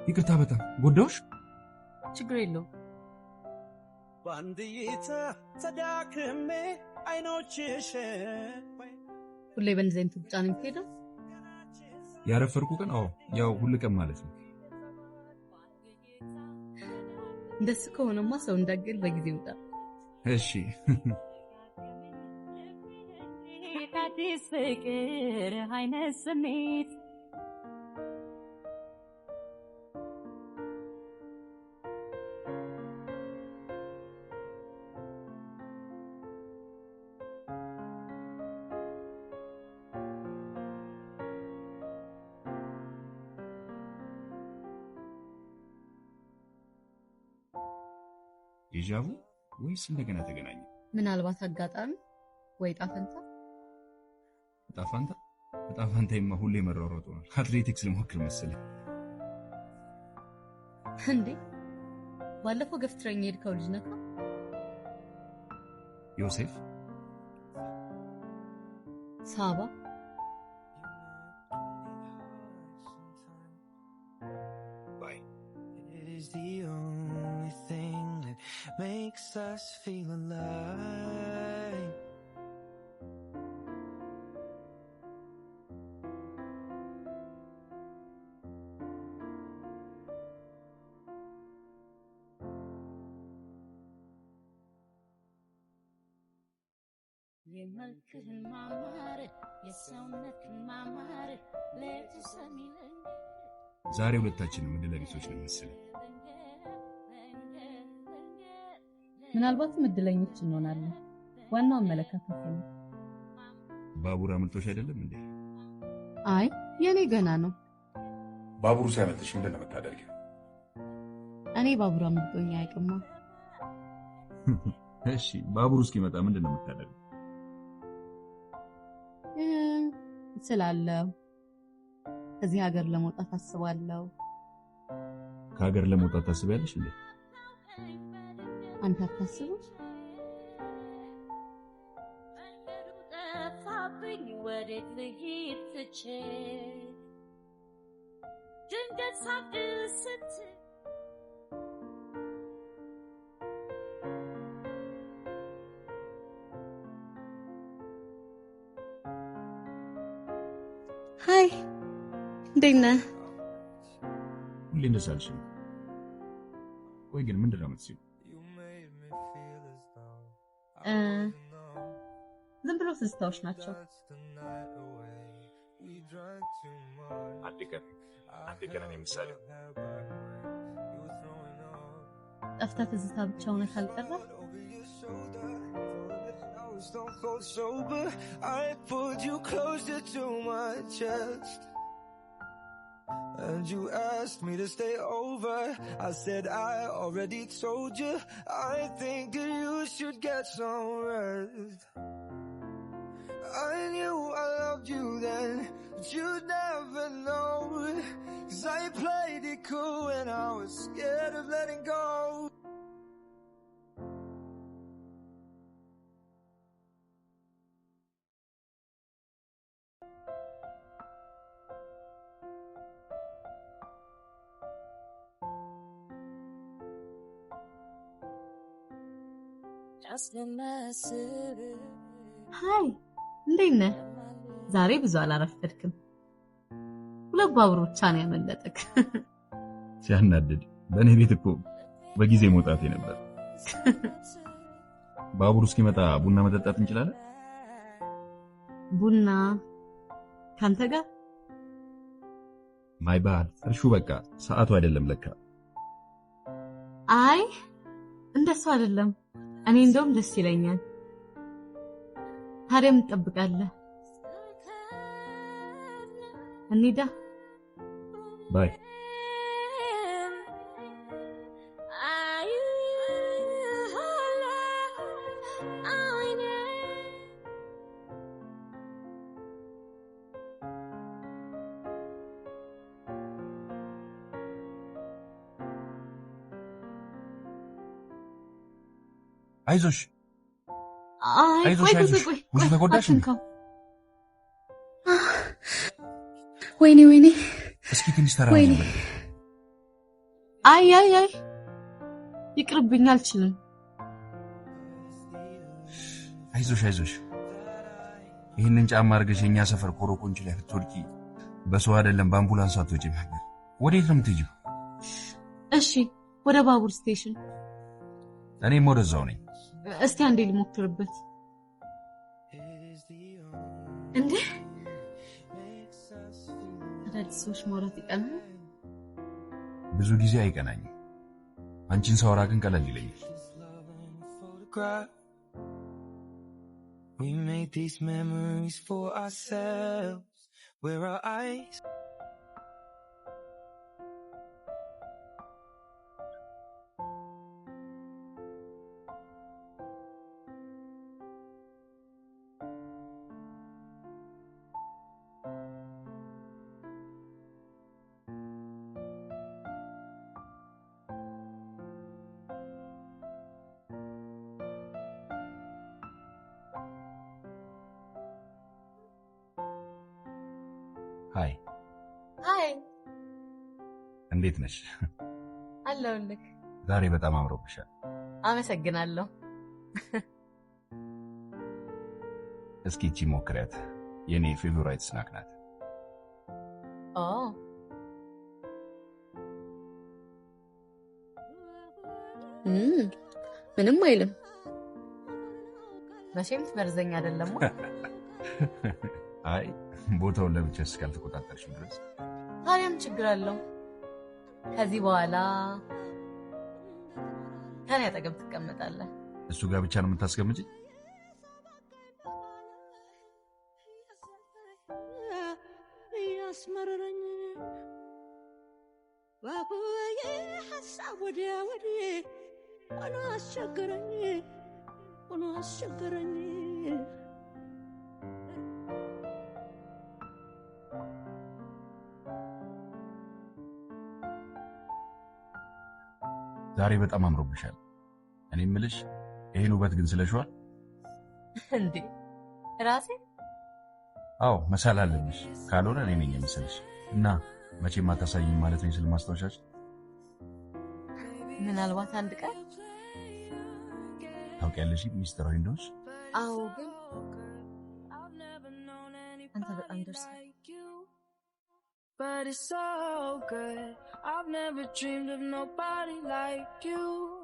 ይቅርታ በጣም ጎዳውሽ? ችግር የለው። ባንዲታ ተዳክሜ አይኖችሽ ሁሌ በእንደዚህ ብቻ ነው የምትሄደው? ያረፈርኩ ቀን ያው ሁሉ ቀን ማለት ነው። እንደሱ ከሆነማ ሰው እንዳገል በጊዜው ይወጣ። እሺ ታዲስ ፍቅር አይነት ስሜት ዲጃvu ወይስ እንደገና ተገናኘ? ምናልባት አጋጣሚ ወይ ጣፋንታይማ ሁሌ መሯሯጥ ነው። አትሌቲክስ ልሞክር መሰለኝ። እንዴ ባለፈው ገፍትረኝ ሄድከው ልጅ ነካ? ዮሴፍ ሳባ makes us feel alive. የመልክህን ማማር የሰውነትን ማማር ለተሰሚለኝ ዛሬ ሁለታችንም እድለቢሶች ነን መሰለኝ። ምናልባትም እድለኞች እንሆናለን። ዋናው አመለካከት ነው። ባቡር አምልጦሽ አይደለም እንዴ? አይ የኔ ገና ነው። ባቡሩ ሲያመልጥሽ ምንድን ነው የምታደርጊው? እኔ ባቡር አምልጦኝ አያውቅማ። እሺ ባቡሩ እስኪመጣ ምንድን ነው የምታደርጊው? ስላለው ከዚህ ሀገር ለመውጣት አስባለሁ። ከሀገር ለመውጣት ታስቢያለሽ እንዴ? አንተ አታስብም? ጠፋብኝ ወዴት ልሂድ ትቼ ድንገት ሳትስት ሃይ እንዴት ነህ? ሁሌ እንደዛ አልሽኝ። ወይ ግን ምንድን ነው የምትይው? ዝም ብሎ ትዝታዎች ናቸው። አንድ ቀን እኔ ምሳሌ ጠፍታ ትዝታ ብቻ ሆነ ካልቀረ I pulled you closer to my chest and you asked me to stay over. I said I already told you. I think that you should get some rest. I knew I loved you then, but you'd never know, 'cause I played it cool and I was scared of letting go. ሃይ እንዴት ነህ? ዛሬ ብዙ አላረፈድክም። ሁለት ባቡር ብቻ ነው ያመለጠክ። ሲያናድድ በእኔ ቤት እኮ በጊዜ መውጣቴ ነበር። ባቡሩ እስኪመጣ ቡና መጠጣት እንችላለን? ቡና ካንተ ጋር? ማይ ባድ እርሹ በቃ ሰዓቱ አይደለም ለካ። አይ እንደሱ አይደለም። እኔ እንደውም ደስ ይለኛል። ታዲያ ምን ትጠብቃለህ? እንሂዳ። ባይ አይዞሽ ብዙ ተጎዳሽ? ወይኔ እስኪ ትንሽ ተራመጂ። አይ ይቅርብኝ አልችልም አይዞሽ ይሄንን ጫማ አርገሽ የኛ ሰፈር ኮሮኮንች ላይ ትወልቂ በሰው አይደለም በአምቡላንስ አትወጪ ማለት ወዴት ነው የምትሄጂው እሺ ወደ ባቡር ስቴሽን እኔም ወደዛው ነኝ እስቲ አንዴ ልሞክርበት እንዴ አዳዲሶች ማውራት ይቀናል ብዙ ጊዜ አይቀናኝም አንቺን ሳወራ ግን ቀለል ይለኛል We made these memories for ourselves where our eyes ሃይ እንዴት ነሽ አለሁልህ ዛሬ በጣም አምሮብሻል አመሰግናለሁ እስኪ እቺ ሞክሪያት የኔ ፌቨራይት ስናክ ናት ምንም አይልም መቼም ትመርዘኛ አይደለም አይ ቦታውን ለብቻ እስካልተቆጣጠርሽ ድረስ ታዲያም ችግር አለው ከዚህ በኋላ ከኔ አጠገብ ትቀመጣለህ እሱ ጋር ብቻ ነው የምታስቀምጪ ያስመረረኝ ባቡዬ ሐሳብ ወዲያ ሆኖ አስቸገረኝ ዛሬ በጣም አምሮብሻል እኔ ምልሽ ይሄን ውበት ግን ስለሽዋል እንዴ ራሴ አዎ መሳል አለብሽ ካልሆነ እኔ ነኝ የምስልሽ እና መቼ ማታሳይኝ ማለት ነው ስለማስታወሻሽ ምናልባት አንድ ቀን ታውቂያለሽ ሚስተር ዊንዶውስ አዎ ግን አንተ በጣም ደርሰህ But it's so good. I've never dreamed of nobody like you.